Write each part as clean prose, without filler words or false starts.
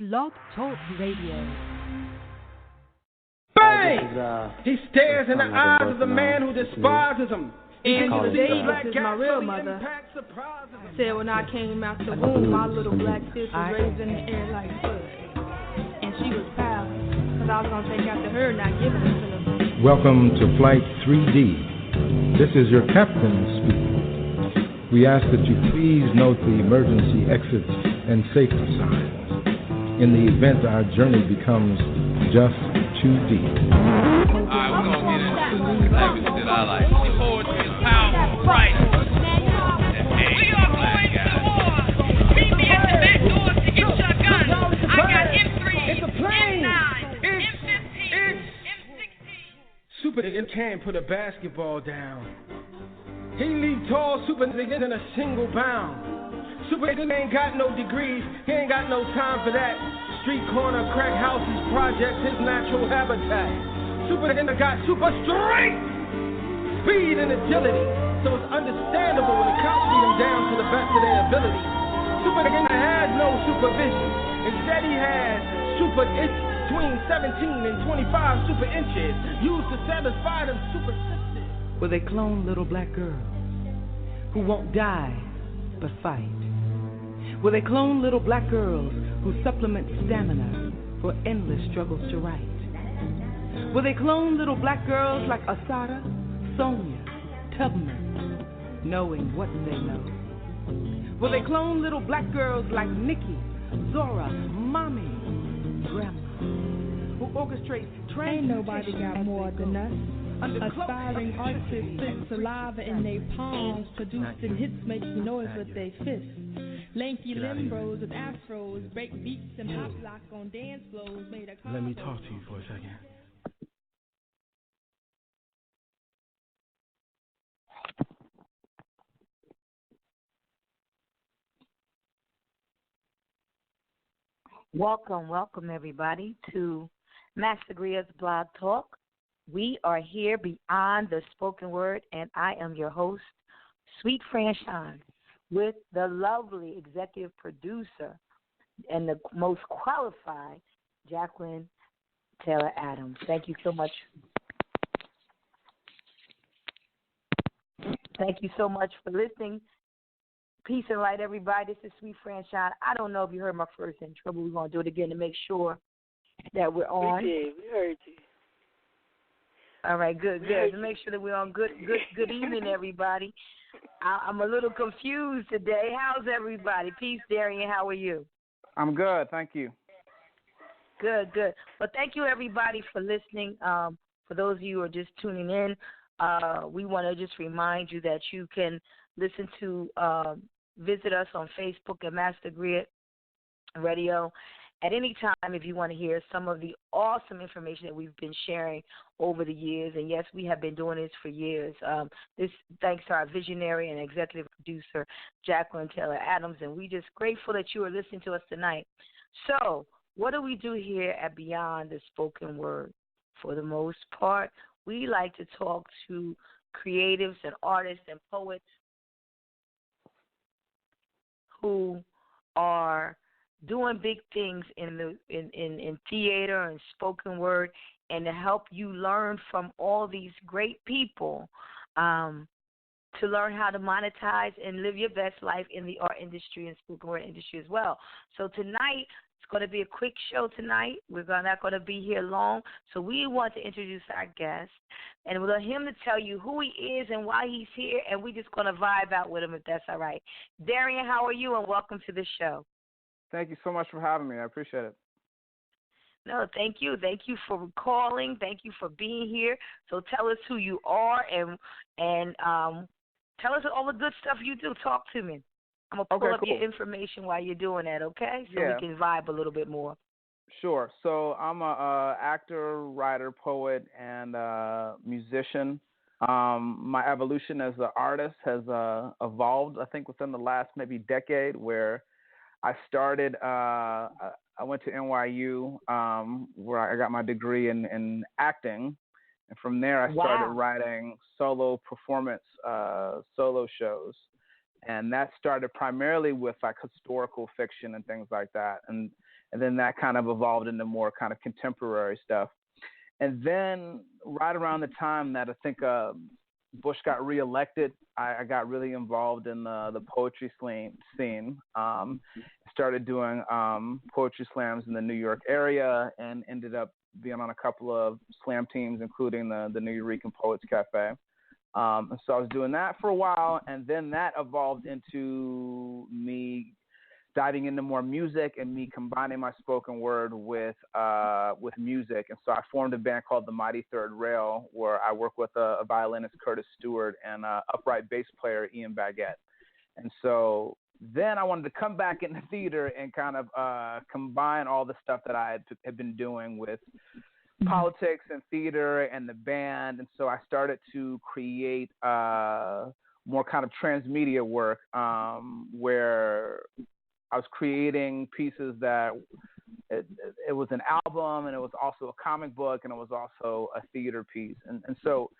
Blog Talk Radio. Bang! He stares in the eyes of the man who despises him. Angela Davis is my real mother. Said when I came out the womb, my little black fist was raised in the air like bud. And she was proud, because I was going to take after her, not giving it to them. Welcome to Flight 3D. This is your captain speaking. We ask that you please note the emergency exits and safety signs in the event our journey becomes just too deep. Alright, we're going to get into the language that I like. Poetry is powerful, right? We are going to war. Meet me at the back door to get your guns. I got M3, M9, M15, M16. Super nigga can't put a basketball down. He leave tall super niggas in a single bound. Super nigga ain't got no degrees. He ain't got no time for that. Street corner, crack houses, projects, his natural habitat. Super nigga got super strength, speed, and agility. So it's understandable when the cops beat him down to the best of their ability. Super nigga had no supervision. Instead he had super itch between 17 and 25 super inches used to satisfy them super sisters. Will they clone little black girls who won't die but fight? Will they clone little black girls who supplement stamina for endless struggles to write? Will they clone little black girls like Asada, Sonia, Tubman, knowing what they know? Will they clone little black girls like Nikki, Zora, Mommy, Grandma, who orchestrate Ain't nobody got more than us. Aspiring artists spit saliva in their palms, producing hits making noise with their fists. Lanky limbros with afros, break beats and pop lock on dance floors made a. Let me talk to you for a second. Welcome everybody to Master Griot's Blog Talk. We are here beyond the spoken word, and I am your host, Suite Franchon, with the lovely executive producer and the most qualified, Jacqueline Taylor Adams. Thank you so much. Thank you so much for listening. Peace and light, everybody. This is Suite Franchon. I don't know if you heard my first intro, but we're going to do it again to make sure that we're on. We did. We heard you. All right, good. To make sure that we're on. Good evening, everybody. I'm a little confused today. How's everybody? Peace, Darian. How are you? I'm good. Thank you. Good. Well, thank you, everybody, for listening. For those of you who are just tuning in, we want to just remind you that you can listen to, visit us on Facebook at Master Griot Radio at any time if you want to hear some of the awesome information that we've been sharing over the years. And yes, we have been doing this for years. This thanks to our visionary and executive producer, Jacqueline Taylor Adams, and we're just grateful that you are listening to us tonight. So what do we do here at Beyond the Spoken Word? For the most part, we like to talk to creatives and artists and poets who are doing big things in theater and spoken word, and to help you learn from all these great people to learn how to monetize and live your best life in the art industry and spoken word industry as well. So tonight, it's going to be a quick show tonight. We're not going to be here long. So we want to introduce our guest, and we'll let him to tell you who he is and why he's here, and we're just going to vibe out with him if that's all right. Darian, how are you, and welcome to the show. Thank you so much for having me. I appreciate it. No, thank you. Thank you for calling. Thank you for being here. So tell us who you are and tell us all the good stuff you do. Talk to me. I'm going to pull up your information while you're doing that, okay? So we can vibe a little bit more. Sure. So I'm a actor, writer, poet, and musician. My evolution as an artist has evolved, I think, within the last maybe decade, where I started, I went to NYU, where I got my degree in acting. And from there, I started writing solo performance, solo shows. And that started primarily with like historical fiction and things like that. And and then that kind of evolved into more kind of contemporary stuff. And then right around the time that I think Bush got reelected, I got really involved in the poetry scene. Started doing poetry slams in the New York area, and ended up being on a couple of slam teams, including the New Eurekan Poets Cafe. So I was doing that for a while, and then that evolved into me diving into more music and me combining my spoken word with music. And so I formed a band called the Mighty Third Rail, where I work with a violinist, Curtis Stewart, and upright bass player, Ian Baguette. And so then I wanted to come back into theater and kind of combine all the stuff that I had been doing with politics and theater and the band. And so I started to create more kind of transmedia work, where I was creating pieces that it was an album, and it was also a comic book, and it was also a theater piece. And so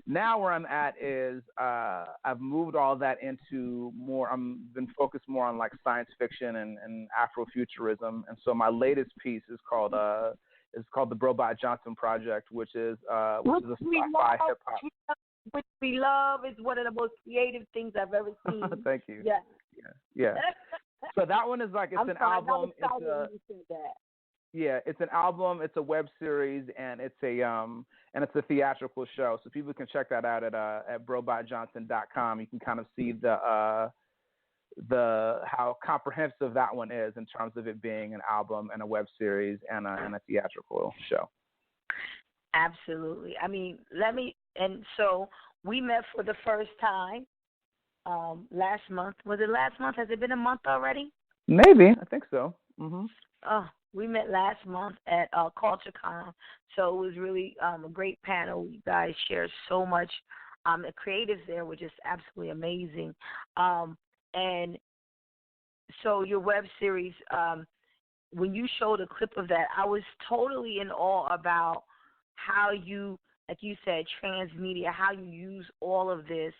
now where I'm at is I've moved all that into more, I've been focused more on like science fiction and Afrofuturism. And so my latest piece is called the Brobot Johnson Project, which is a sci-fi hip hop. Which we love, is one of the most creative things I've ever seen. Thank you. Yeah. So that one is like, it's an album. It's an album. It's a web series, and it's a theatrical show. So people can check that out at brobotjohnson.com. You can kind of see the how comprehensive that one is in terms of it being an album and a web series and a theatrical show. Absolutely. I mean, and so we met for the first time last month. Was it last month? Has it been a month already? Maybe. I think so. Mm-hmm. We met last month at Culture Con. So it was really a great panel. You guys shared so much. The creatives there were just absolutely amazing. And so your web series, when you showed a clip of that, I was totally in awe about how you, like you said, transmedia, how you use all of this.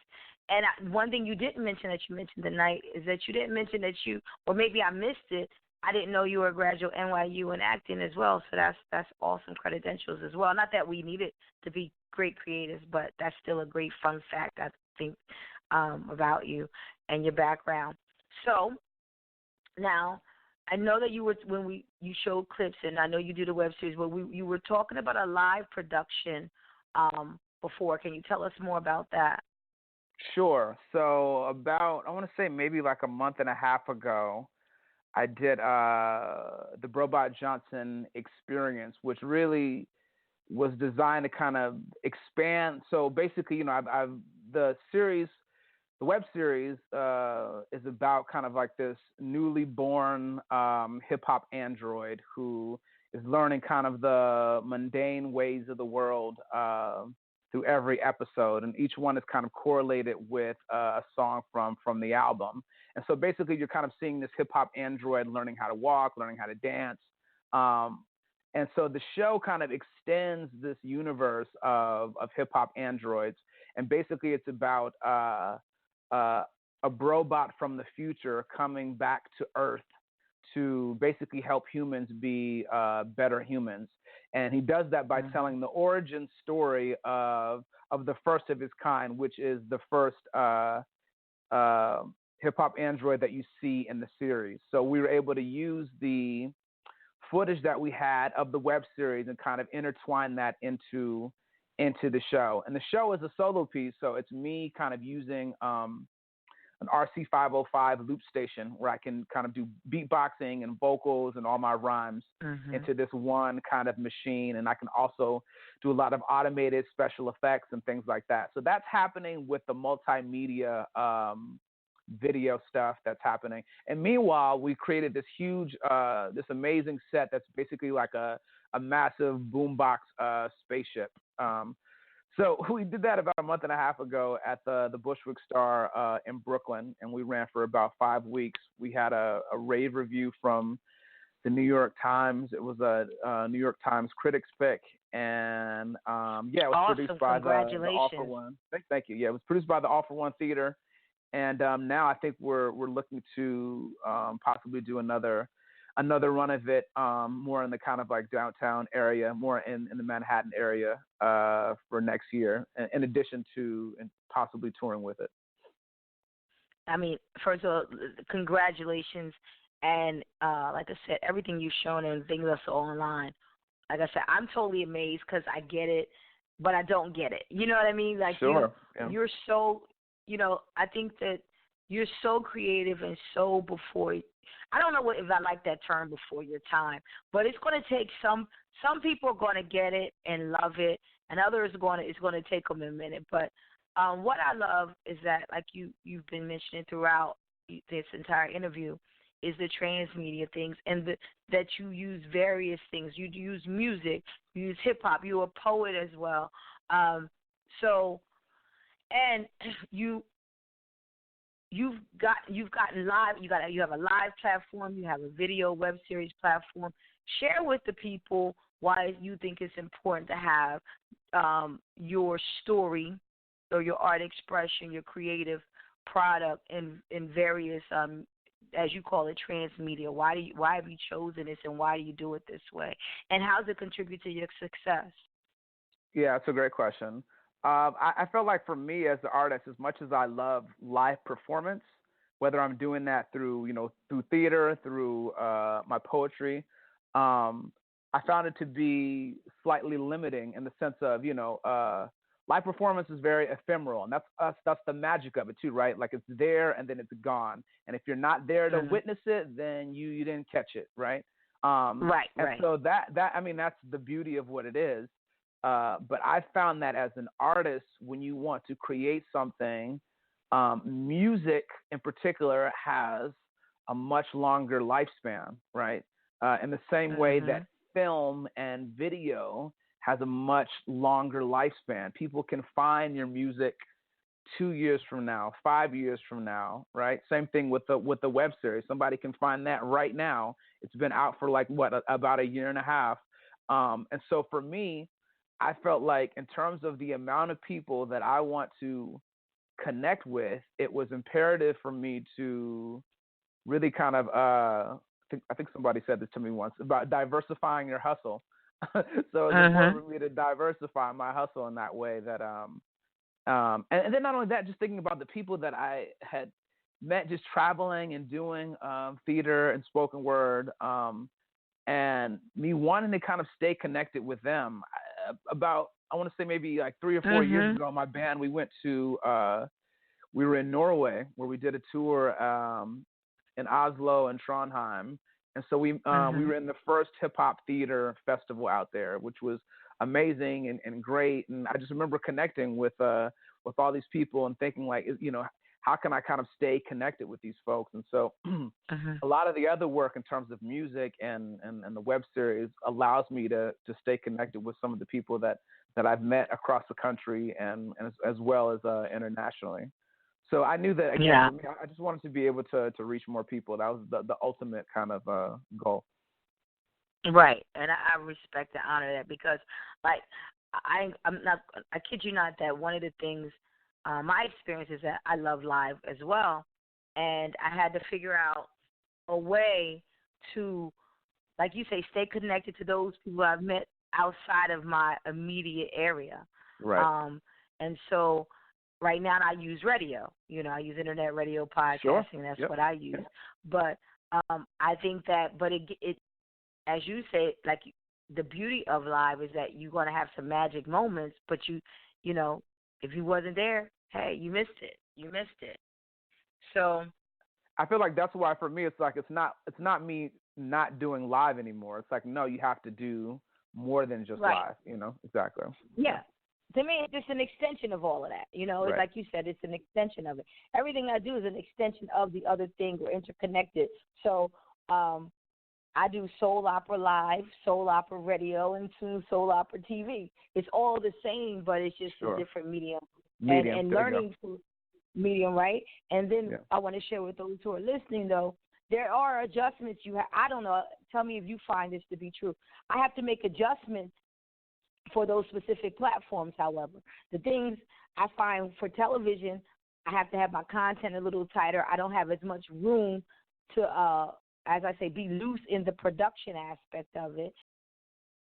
And one thing you didn't mention that you mentioned tonight is that you didn't mention that or maybe I missed it, I didn't know you were a graduate NYU in acting as well, so that's awesome credentials as well. Not that we need it to be great creatives, but that's still a great fun fact, I think, about you and your background. So now, I know that you were, you showed clips, and I know you do the web series, but you were talking about a live production before. Can you tell us more about that? Sure. So about, I want to say maybe like a month and a half ago, I did the Brobot Johnson Experience, which really was designed to kind of expand. So basically, the web series is about kind of like this newly born hip hop android who is learning kind of the mundane ways of the world through every episode, and each one is kind of correlated with a song from the album. And so basically you're kind of seeing this hip-hop android learning how to walk, learning how to dance. And so the show kind of extends this universe of hip-hop androids, and basically it's about a Brobot from the future coming back to Earth to basically help humans be better humans. And he does that by telling the origin story of the first of his kind, which is the first hip-hop android that you see in the series. So we were able to use the footage that we had of the web series and kind of intertwine that into the show. And the show is a solo piece, so it's me kind of using an RC505 loop station where I can kind of do beatboxing and vocals and all my rhymes into this one kind of machine. And I can also do a lot of automated special effects and things like that. So that's happening with the multimedia video stuff that's happening. And meanwhile, we created this huge, this amazing set that's basically like a massive boombox spaceship. So we did that about a month and a half ago at the Bushwick Star in Brooklyn, and we ran for about 5 weeks. We had a rave review from the New York Times. It was a New York Times critics pick, and it was awesome. Produced by the All for One. Thank you. Yeah, it was produced by the All for One Theater, and now I think we're looking to possibly do another another run of it more in the kind of like downtown area, more in the Manhattan area for next year, in addition to and possibly touring with it. I mean, first of all, congratulations. And like I said, everything you've shown and things that's online, like I said, I'm totally amazed because I get it, but I don't get it. You know what I mean? Like sure. You're so, I think that you're so creative and so before. I don't know if I like that term, before your time, but it's going to take some people are going to get it and love it, and others it's going to take them a minute. But what I love is that, like you've been mentioning throughout this entire interview, is the transmedia things, and that you use various things. You use music, you use hip hop. You're a poet as well. And you've gotten live. You have a live platform. You have a video web series platform. Share with the people why you think it's important to have your story or your art expression, your creative product in various as you call it, transmedia. Why have you chosen this, and why do you do it this way? And how does it contribute to your success? Yeah, it's a great question. I feel like for me as the artist, as much as I love live performance, whether I'm doing that through theater, through my poetry, I found it to be slightly limiting in the sense of, live performance is very ephemeral, and that's the magic of it too, right? Like it's there and then it's gone. And if you're not there to witness it, then you didn't catch it, right? Right. So that's the beauty of what it is. But I found that as an artist, when you want to create something, music in particular has a much longer lifespan, right? In the same way that film and video has a much longer lifespan. People can find your music 2 years from now, 5 years from now, right? Same thing with the web series. Somebody can find that right now. It's been out for about a year and a half. And so for me, I felt like in terms of the amount of people that I want to connect with, it was imperative for me to really kind of, I think somebody said this to me once, about diversifying your hustle. So it's important for me to diversify my hustle in that way. That and then not only that, just thinking about the people that I had met just traveling and doing theater and spoken word, and me wanting to kind of stay connected with them. I want to say maybe like 3 or 4 years ago, my band, we were in Norway where we did a tour in Oslo and Trondheim. And so we were in the first hip hop theater festival out there, which was amazing and great. And I just remember connecting with all these people and thinking like, how can I kind of stay connected with these folks? And so a lot of the other work in terms of music and the web series allows me to stay connected with some of the people that I've met across the country and as well as internationally. So I knew that, again, for me, I just wanted to be able to reach more people. That was the ultimate kind of goal. Right, and I respect and honor that because, like, I kid you not, that one of the things, my experience is that I love live as well, and I had to figure out a way to, like you say, stay connected to those people I've met outside of my immediate area. Right. And so right now I use radio. I use internet radio, podcasting. Sure. That's what I use. But I think that, it as you say, like the beauty of live is that you're going to have some magic moments, but if you wasn't there, hey, you missed it. You missed it. So I feel like that's why for me it's like it's not me not doing live anymore. It's like, no, you have to do more than just live, Exactly. Yeah. To me, it's just an extension of all of that. It's like you said, it's an extension of it. Everything I do is an extension of the other thing. We're interconnected. So I do soul opera live, soul opera radio, and soon soul opera TV. It's all the same, but it's just a different medium. And learning through medium, right? And then I want to share with those who are listening, though, there are adjustments you have. I don't know. Tell me if you find this to be true. I have to make adjustments for those specific platforms, however. The things I find for television, I have to have my content a little tighter. I don't have as much room to as I say, be loose in the production aspect of it.